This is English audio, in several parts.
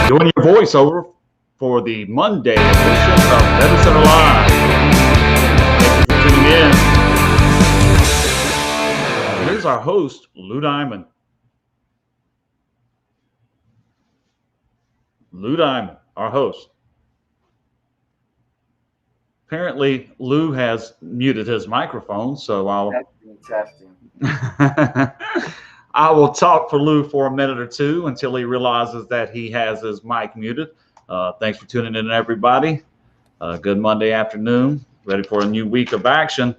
Doing your voiceover for the Monday edition of BettorCenter Live. Thank you for tuning in. Here's our host, Lou Diamond. Lou Diamond, our host. Apparently, Lou has muted his microphone, so Testing. I will talk for Lou for a minute or two until he realizes that he has his mic muted. Thanks for tuning in, everybody. Good Monday afternoon. Ready for a new week of action.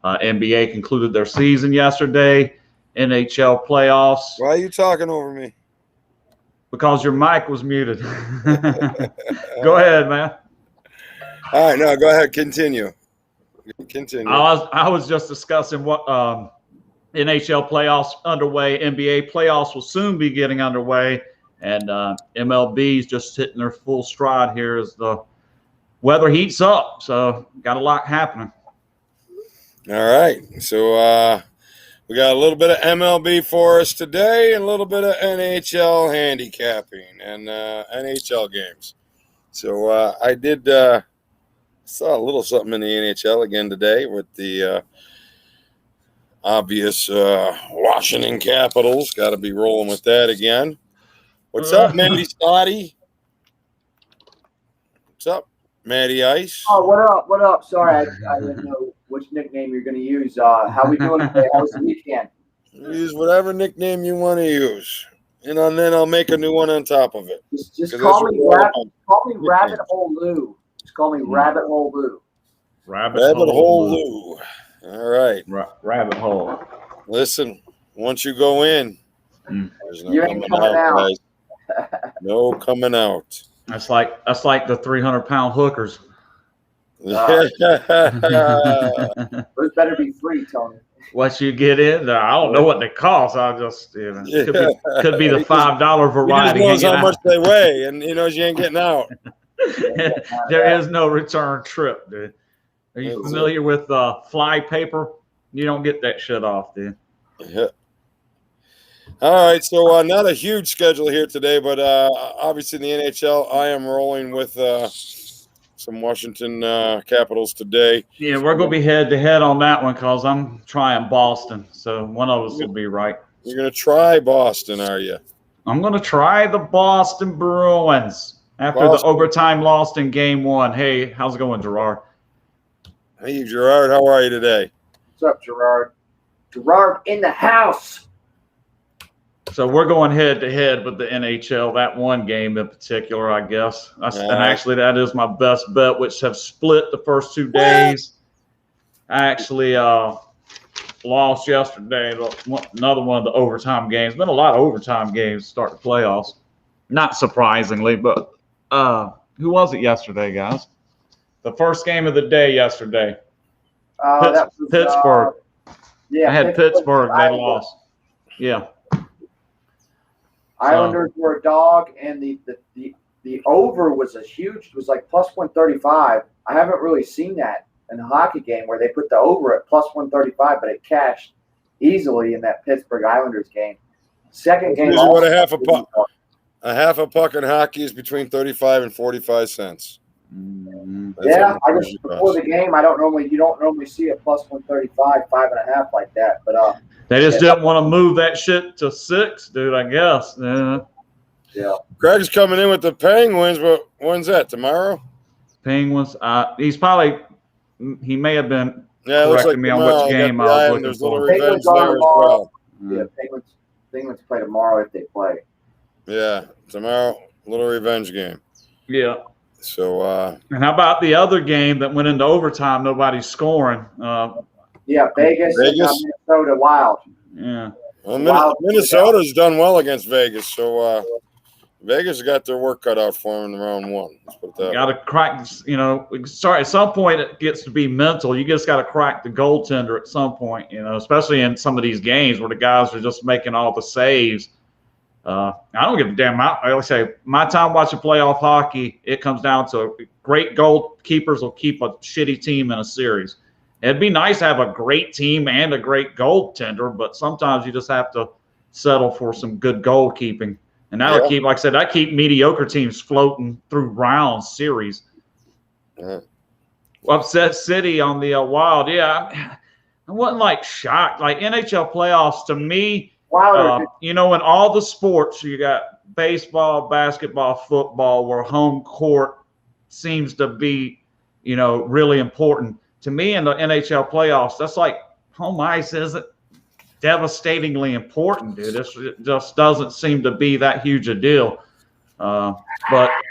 NBA concluded their season yesterday. NHL playoffs. Why are you talking over me? Because your mic was muted. Go ahead, man. All right, no, go ahead. Continue. I was just discussing what NHL playoffs underway. NBA playoffs will soon be getting underway, and MLB is just hitting their full stride here as the weather heats up. So got a lot happening. All right, so we got a little bit of MLB for us today, and a little bit of NHL handicapping and NHL games. So I did saw a little something in the NHL again today with the obvious Washington Capitals. Got to be rolling with that again. What's up, Matty Stotty? What's up, Matty Ice? Oh, what up? What up? Sorry, I didn't know which nickname you're going to use. How we doing today? How was the weekend? Use whatever nickname you want to use, and then I'll make a new one on top of it. Just call me Rabbit Hole Lou. Just call me Rabbit Hole Lou. Rabbit Hole Lou. All right. Rabbit hole. Listen, once you go in, there's no You ain't coming out, guys. No coming out. That's like the 300-pound hookers. Those better be free, Tony. Once you get in there, I don't know what they cost. I just, could be the $5 variety. He just knows how much they weigh, and he knows you ain't getting out. There is no return trip, dude. Are you familiar with fly paper? You don't get that shit off, dude. Yeah. All right, so not a huge schedule here today, but obviously in the NHL, I am rolling with some Washington Capitals today. Yeah, we're going to be head-to-head on that one because I'm trying Boston, so one of us will be right. You're going to try Boston, are you? I'm going to try the Boston Bruins after the overtime loss in Game 1. Hey, how's it going, Gerard? Hey, Gerard, how are you today? What's up, Gerard? Gerard in the house. So we're going head-to-head with the NHL, that one game in particular, I guess. And actually, that is my best bet, which have split the first 2 days. I actually lost yesterday, another one of the overtime games. Been a lot of overtime games to start the playoffs. Not surprisingly, but who was it yesterday, guys? The first game of the day yesterday. That was, Pittsburgh. Yeah, I had Pittsburgh. They lost. Yeah. Islanders were a dog, and the over was like plus 135. I haven't really seen that in a hockey game where they put the over at plus 135, but it cashed easily in that Pittsburgh Islanders game. Second game. What a half a puck in hockey is between 35 and 45 cents. Yeah, I just before the game, you don't normally see a plus 135, 5.5 like that, but they just didn't want to move that shit to 6, dude, I guess. Yeah. Greg's coming in with the Penguins, but when's that? Tomorrow? Penguins. He may have been correcting me on which game I was looking for. Penguins are tomorrow. Yeah, Penguins play tomorrow if they play. Yeah, tomorrow, little revenge game. Yeah. So. And how about the other game that went into overtime? Nobody's scoring. Yeah, Vegas? And Minnesota Wild. Yeah. Well, Minnesota's done well against Vegas, so Vegas got their work cut out for them in round 1. Let's put it that way. Got to crack, at some point it gets to be mental. You just got to crack the goaltender at some point, especially in some of these games where the guys are just making all the saves. I don't give a damn. I always say my time watching playoff hockey, it comes down to great goalkeepers will keep a shitty team in a series. It'd be nice to have a great team and a great goaltender, but sometimes you just have to settle for some good goalkeeping. And that'll keep, like I said, that keep mediocre teams floating through round series. Upset City on the Wild. Yeah, I wasn't like shocked. Like NHL playoffs to me, you know, in all the sports, you got baseball, basketball, football, where home court seems to be, you know, really important. To me in the NHL playoffs, that's like home ice isn't devastatingly important, dude. It just doesn't seem to be that huge a deal. But,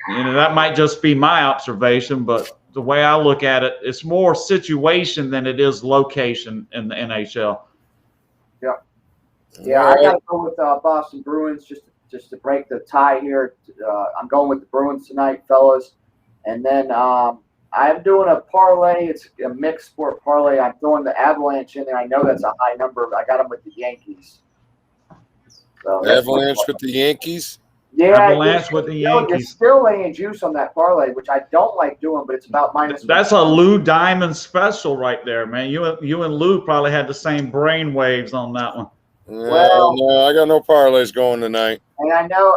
you know, that might just be my observation, but the way I look at it, it's more situation than it is location in the NHL. Yeah, I got to go with Boston Bruins just to break the tie here. I'm going with the Bruins tonight, fellas. And then I'm doing a parlay. It's a mixed sport parlay. I'm throwing the Avalanche in there. I know that's a high number, but I got them with the Yankees. So Avalanche with the Yankees? Yeah, Avalanche with the Yankees. You're still laying juice on that parlay, which I don't like doing, but it's about minus. That's a Lou Diamond special right there, man. You and Lou probably had the same brain waves on that one. Well, no, I got no parlays going tonight. And I know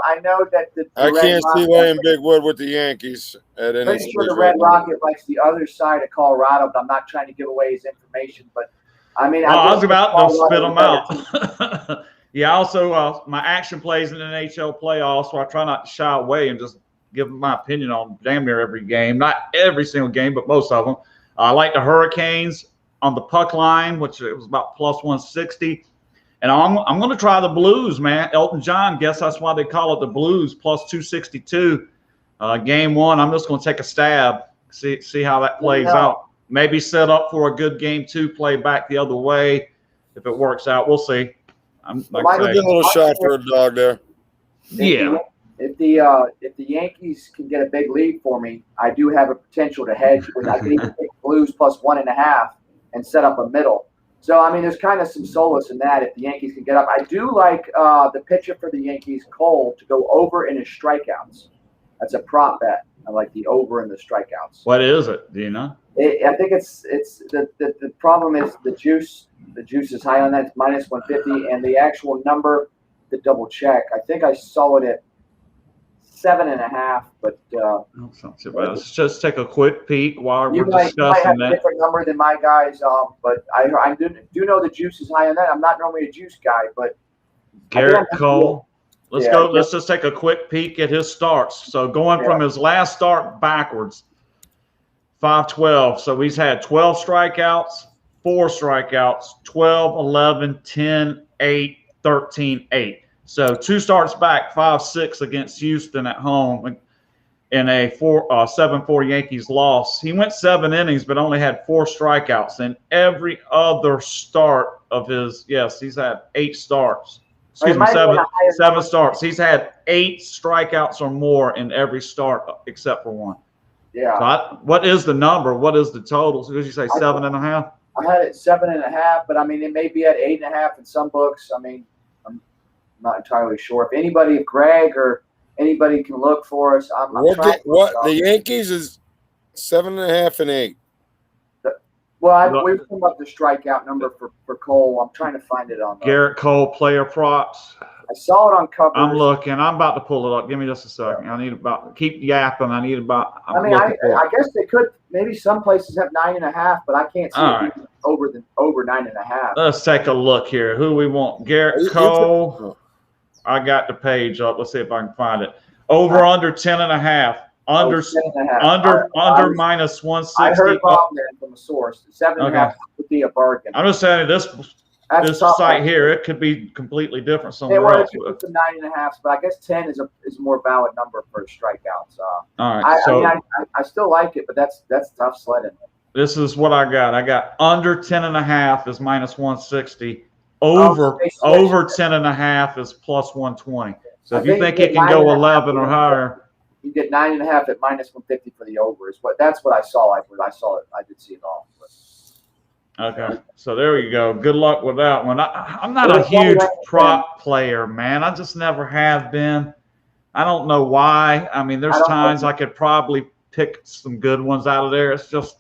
that I can't see laying big wood with the Yankees at any. Pretty sure the Red Rocket likes the other side of Colorado, but I'm not trying to give away his information. But I mean, I was about to spit them out. Yeah, also my action plays in the NHL playoffs, so I try not to shy away and just give my opinion on damn near every game. Not every single game, but most of them. I like the Hurricanes on the puck line, which it was about plus 160. And I'm going to try the Blues, man. Elton John, guess that's why they call it the Blues, plus 262. Game one, I'm just going to take a stab, see how that plays out. Maybe set up for a good game two, play back the other way. If it works out, we'll see. Might be a little shot for a dog there. Yeah. If the Yankees can get a big lead for me, I do have a potential to hedge. I can even take Blues plus 1.5 and set up a middle. So, I mean, there's kind of some solace in that if the Yankees can get up. I do like the pitcher for the Yankees, Cole, to go over in his strikeouts. That's a prop bet. I like the over in the strikeouts. What is it? Do you know? I think it's the problem is the juice. The juice is high on that. It's minus 150, and the actual number, to double check, I think I saw it at 7.5. But let's just take a quick peek while we're discussing you might have that. A different number than my guys, but I do know the juice is high on that. I'm not normally a juice guy, but Garrett Cole. Let's go. Let's just take a quick peek at his starts. So going from his last start backwards, 5-12. So he's had 12 strikeouts, 4 strikeouts, 12, 11, 10, 8, 13, 8. So 2 starts back, 5-6 against Houston at home in a 7-4 Yankees loss. He went 7 innings, but only had 4 strikeouts. And every other start of his, he's had 8 starts. Excuse me, 7 starts. He's had 8 strikeouts or more in every start except for 1. Yeah. So what is the number? What is the total? So did you say 7.5? I had it 7.5, but I mean it may be at 8.5 in some books. I mean, I'm not entirely sure. If Greg or anybody can look for us, I'm trying. The Yankees is 7.5 and 8. Well, we're talking about the strikeout number for Cole. I'm trying to find it on Garrett Cole player props. I saw it on cover. I'm looking. I'm about to pull it up. Give me just a second. I need keep yapping. I guess they could. Maybe some places have 9.5, but I can't see it over 9.5. Let's take a look here. Who we want? Garrett Cole. I got the page up. Let's see if I can find it. Over under 10.5. Under minus 160. I heard from a source. 7.5 would be a bargain. I'm just saying this site here, it could be completely different somewhere else. They wanted to put the 9.5, but I guess 10 is a more valid number for strikeouts. All right. I still like it, but that's tough sledding. This is what I got. I got under 10.5 is minus 160. Over 10.5 is plus 120. So if you think it can go 11 or higher. You get 9.5 at minus 150 for the over. That's what I saw. I did see it all. Okay, so there you go. Good luck with that one. I'm not a huge prop player, man. I just never have been. I don't know why. I mean, there's times I could probably pick some good ones out of there. It's just,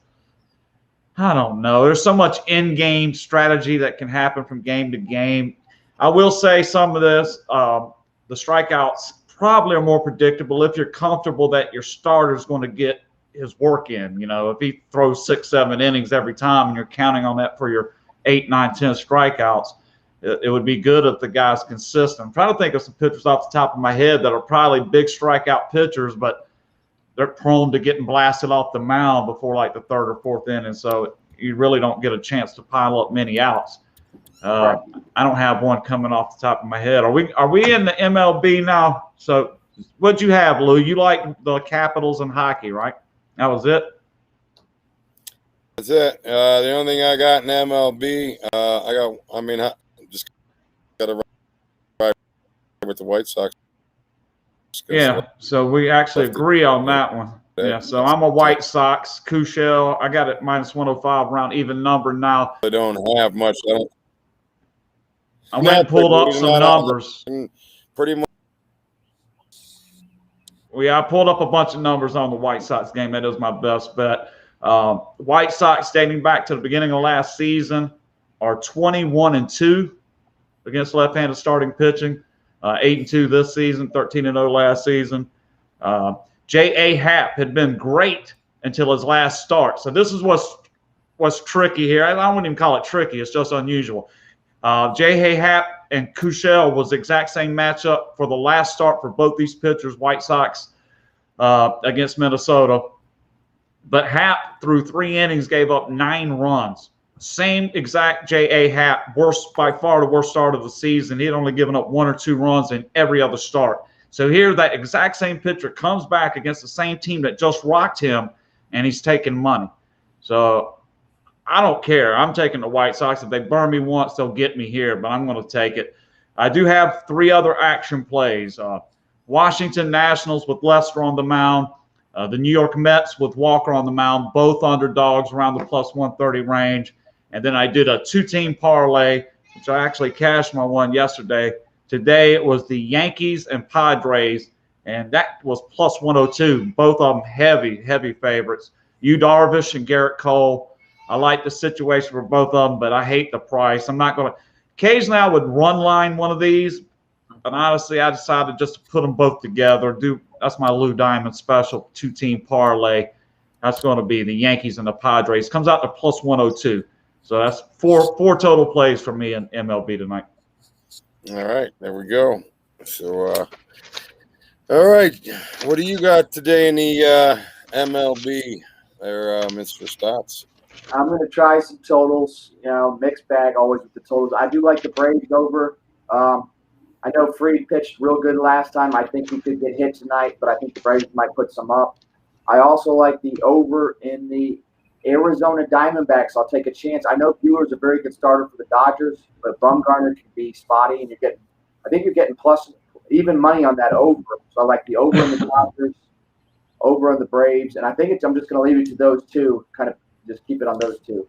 I don't know. There's so much in-game strategy that can happen from game to game. I will say some of this, the strikeouts probably are more predictable if you're comfortable that your starter's going to get his work in. You know, if he throws 6, 7 innings every time and you're counting on that for your 8, 9, 10 strikeouts, it would be good if the guy's consistent. I'm trying to think of some pitchers off the top of my head that are probably big strikeout pitchers, but they're prone to getting blasted off the mound before like the 3rd or 4th inning. So you really don't get a chance to pile up many outs. I don't have one coming off the top of my head. Are we in the MLB now? So what'd you have, Lou? You like the Capitals and hockey, right? That was it? That's it. The only thing I got in MLB, I just got to ride with the White Sox. Yeah, so we actually agree on that one. Yeah, so I'm a White Sox. Kushel, I got it -105 around even number now. I don't have much. I went and pulled up some numbers. Pretty much. Yeah, I pulled up a bunch of numbers on the White Sox game. That is my best bet. White Sox, dating back to the beginning of last season, are 21-2 against left-handed starting pitching. 8-2 this season, 13-0 last season. J.A. Happ had been great until his last start. So this is what's tricky here. I wouldn't even call it tricky. It's just unusual. J.A. Happ and Kushel was the exact same matchup for the last start for both these pitchers, White Sox against Minnesota. But Happ, through 3 innings, gave up 9 runs. Same exact J.A. Happ, by far the worst start of the season. He had only given up 1 or 2 runs in every other start. So here, that exact same pitcher comes back against the same team that just rocked him, and he's taking money. So I don't care. I'm taking the White Sox. If they burn me once, they'll get me here, but I'm going to take it. I do have 3 other action plays. Washington Nationals with Lester on the mound. The New York Mets with Walker on the mound, both underdogs around the +130 range. And then I did a 2-team parlay, which I actually cashed my one yesterday. Today it was the Yankees and Padres, and that was +102. Both of them heavy favorites. Yu Darvish and Garrett Cole. I like the situation for both of them, but I hate the price. I'm not going to – occasionally I would run line one of these, but honestly I decided just to put them both together. That's my Lou Diamond special 2-team parlay. That's going to be the Yankees and the Padres. Comes out to +102. So that's four total plays for me in MLB tonight. All right, there we go. So, all right, what do you got today in the MLB there, Mr. Stotts? I'm going to try some totals, mixed bag always with the totals. I do like the Braves over. I know Fried pitched real good last time. I think he could get hit tonight, but I think the Braves might put some up. I also like the over in the Arizona Diamondbacks. I'll take a chance. I know Buehler's a very good starter for the Dodgers, but Bumgarner can be spotty, and I think you're getting even money on that over. So I like the over in the Dodgers, over on the Braves, and I think I'm just going to leave it to those two. Kind of just keep it on those two.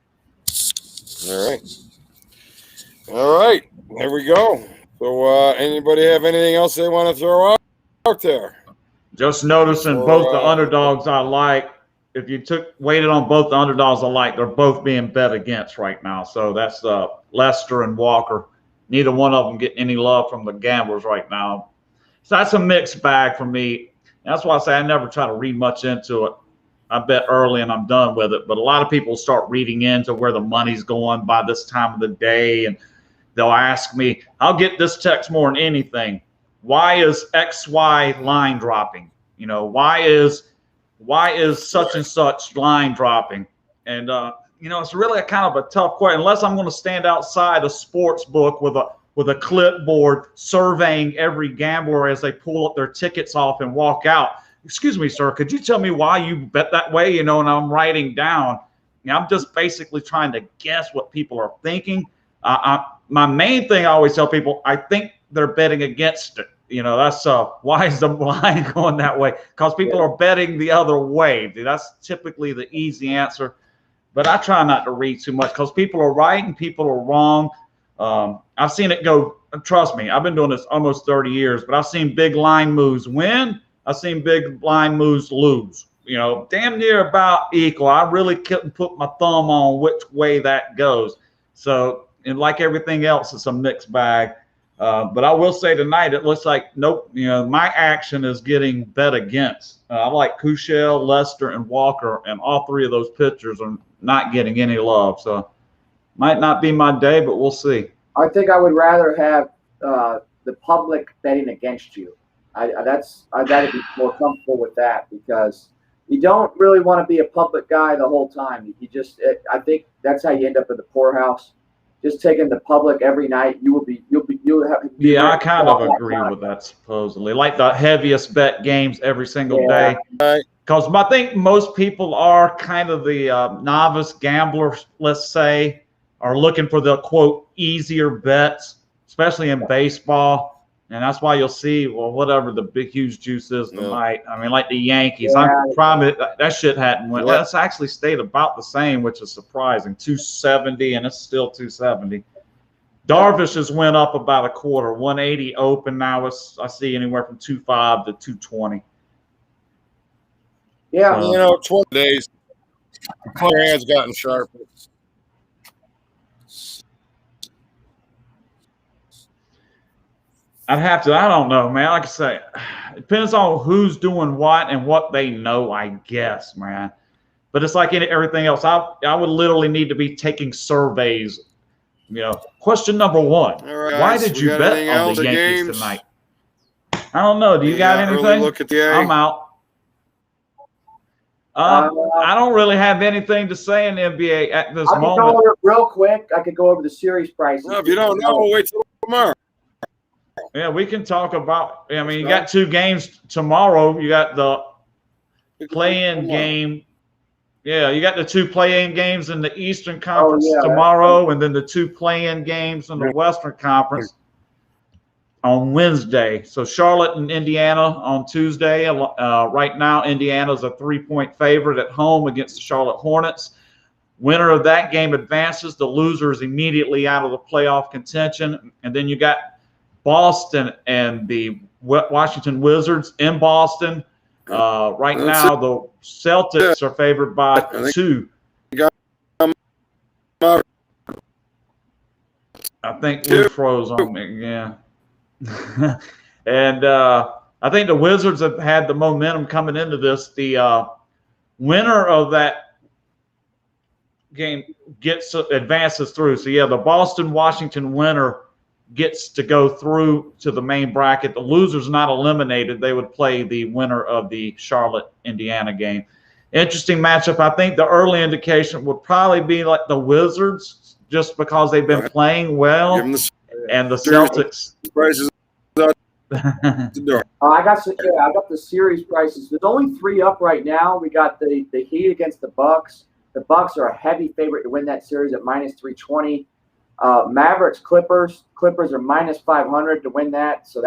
All right, there we go. So anybody have anything else they want to throw out there? Just noticing both the underdogs I like. If you weighted on both the underdogs I like, they're both being bet against right now. So that's Lester and Walker. Neither one of them getting any love from the gamblers right now. So that's a mixed bag for me. That's why I say I never try to read much into it. I bet early and I'm done with it. But a lot of people start reading into where the money's going by this time of the day, and they'll ask me, I'll get this text more than anything. Why is XY line dropping? Why is such and such line dropping? And, it's really a kind of a tough question, unless I'm going to stand outside a sports book with a clipboard surveying every gambler as they pull up their tickets off and walk out. Excuse me, sir, could you tell me why you bet that way? And I'm writing down. I'm just basically trying to guess what people are thinking. My main thing I always tell people, I think they're betting against it. That's why is the line going that way? Because people are betting the other way. That's typically the easy answer. But I try not to read too much because people are right and people are wrong. I've seen it go. Trust me, I've been doing this almost 30 years, but I've seen big line moves win. I've seen big line moves lose. Damn near about equal. I really couldn't put my thumb on which way that goes. So, and like everything else, it's a mixed bag. But I will say tonight, it looks like my action is getting bet against. I like Kushel, Lester, and Walker, and all three of those pitchers are not getting any love. So might not be my day, but we'll see. I think I would rather have the public betting against you. I'd rather be more comfortable with that because you don't really want to be a public guy the whole time. I think that's how you end up in the poorhouse. Just taking the public every night, you'll have. Yeah, I kind of agree with that. Supposedly, like the heaviest bet games every single day. Because I think most people are kind of the novice gamblers, let's say, are looking for the quote easier bets, especially in baseball. And that's why you'll see, whatever the big, huge juice is tonight. I mean, like the Yankees. I'm probably that shit hadn't went. That's actually stayed about the same, which is surprising. 270, and it's still 270. Darvish has went up about a quarter. 180 open now. I see anywhere from 2.5 to 220. Yeah, 20 days. Clear hands gotten sharper. I don't know, man. Like I say, it depends on who's doing what and what they know, I guess, man. But it's like everything else. I would literally need to be taking surveys. Question number one. Right, why did you bet on the Yankees tonight? I don't know. Do you got anything? Really look at the I'm out. I don't really have anything to say in the NBA at this moment. Go over it real quick. I could go over the series prices. Well, if you don't know, wait till tomorrow. Yeah, we can talk about. I mean, you got 2 games tomorrow. You got the play-in game. Yeah, you got the 2 play-in games in the Eastern Conference tomorrow, and then the 2 play-in games in the Western Conference on Wednesday. So Charlotte and Indiana on Tuesday. Right now, Indiana's a 3-point favorite at home against the Charlotte Hornets. Winner of that game advances. The loser is immediately out of the playoff contention. And then you got Boston and the Washington Wizards in Boston. Right now, the Celtics are favored by 2. I think we froze on me again. And I think the Wizards have had the momentum coming into this. The winner of that game advances through. So, yeah, the Boston-Washington winner gets to go through to the main bracket. The loser's not eliminated. They would play the winner of the Charlotte-Indiana game. Interesting matchup. I think the early indication would probably be like the Wizards, just because they've been playing well, and the Celtics. I got the series prices. There's only 3 up right now. We got the Heat against the Bucks. The Bucks are a heavy favorite to win that series at minus 320. Mavericks, Clippers are minus 500 to win that. So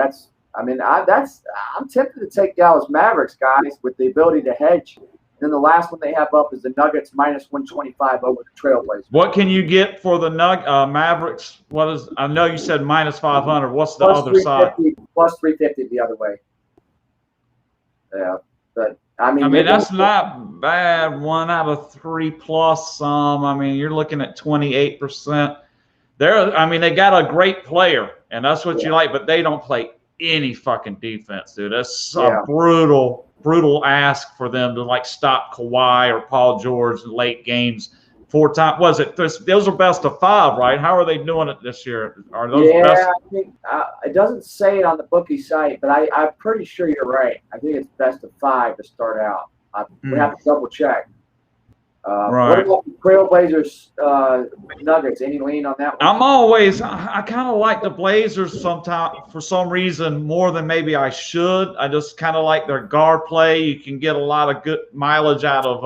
I'm tempted to take Dallas Mavericks, guys, with the ability to hedge. Then the last one they have up is the Nuggets minus 125 over the Trailblazers. What can you get for the Mavericks? I know you said minus 500. What's the other side? Plus 350 the other way. Yeah, but I mean that's not bad. 1 out of 3 plus some. I mean, you're looking at 28%. They got a great player, and that's what you like, but they don't play any fucking defense, dude. That's a brutal ask for them to stop Kawhi or Paul George in late games 4 times. Those are best of 5, right? How are they doing it this year? Are those best? I think it doesn't say it on the bookie site, but I'm pretty sure you're right. I think it's best of 5 to start out. We have to double check. Right. What about the Trailblazers Nuggets? Any lean on that one? I kind of like the Blazers sometimes for some reason more than maybe I should. I just kind of like their guard play. You can get a lot of good mileage out of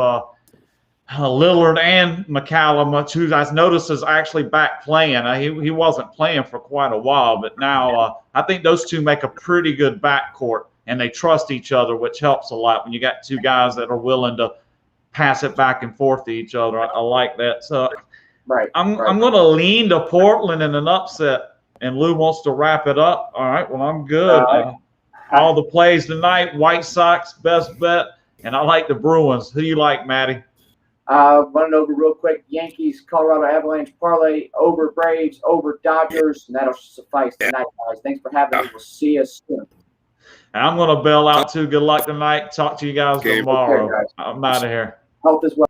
Lillard and McCallum, who I noticed is actually back playing. He wasn't playing for quite a while, but now I think those two make a pretty good backcourt, and they trust each other, which helps a lot when you got 2 guys that are willing to pass it back and forth to each other. I like that. So I'm going to lean to Portland in an upset, and Lou wants to wrap it up. All right, well, I'm good. All the plays tonight, White Sox, best bet, and I like the Bruins. Who do you like, Matty? Run it over real quick. Yankees, Colorado Avalanche parlay, over Braves, over Dodgers, and that'll suffice tonight, guys. Thanks for having me. We'll see you soon. And I'm going to bail out too. Good luck tonight. Talk to you guys tomorrow. Okay, guys. I'm out of here. Health as well.